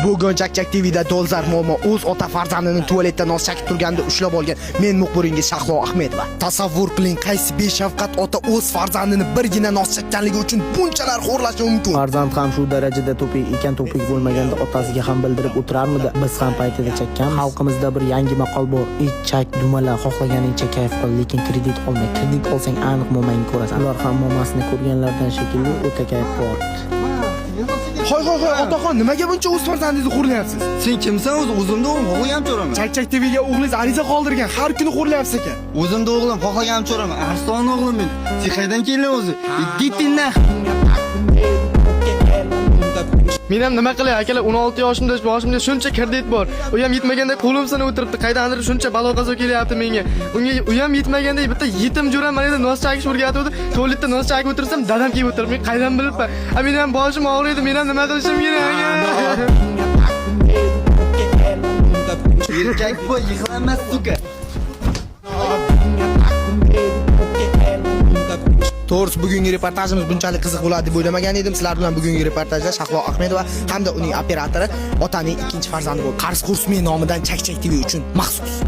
Bugun Chakchak TVda dolzarb muammo. O'z ota farzandini tualetda nos chakib turganda ushlab olgan men muxbiringiz Shahlo Ahmedova. Tasavvur qiling, qaysi beshafqat ota o'z farzandini birgina nos chakkanligi uchun bunchalar xo'rlashi mumkin. Farzand ham shu darajada to'pik ekan, to'pik bo'lmaganda otasiga ham bildirib o'tirarmidi? Biz ham paytida chakkan. Xalqimizda bir yangi maqol bor: "Ich chak, dumala, xohlaganingcha kayf qil, lekin kredit olma. Kredit olsang aniq mo'mangni ko'rasan." Ular ham mo'masini ko'rganlardan shekilli o'ta kayf bor. Hoy, otaxon, nimaga buncha o'z farzandingizni xo'rlayapsiz? Sen kimsan o'zi? O'zimda o'g'lim, xohlaganimcha uraman. Chakchak TVga o'g'lingiz ariza qoldirgan, har kuni xo'rlayapsiz ekan. O'zimda o'g'lim, xohlaganimcha uraman. Arslon o'g'lim men. Sen qayerdan kelding o'zi? Dittinna. Men ham nima qilay akalar, 16 yoshimda boshimda shuncha kredit bor. U ham yetmaganda qo'lim sinib o'tiribdi. Qaydandir shuncha balo qazo kelyapti menga. Unga u ham yetmaganda bitta yetim jo'ram mana endi nos chakish o'rgatuvdi. Tualetda nos chakib o'tirsam, dadam kelib o'tirib, men qaydan bilibman? Men ham boshim og'riydi, men ham nima qilishim kerak? Erkak bo'y, yig'lamas suka. To'g'risi bugungi reportajimiz bunchalik qiziq bo'ladi deb o'ylamagan edim. Sizlar bilan bugungi reportajda Shahlo Ahmedova hamda uning operatori otaning ikkinchi farzandi bo'lib Qarz Kursmen nomidan Chakchak TV uchun maxsus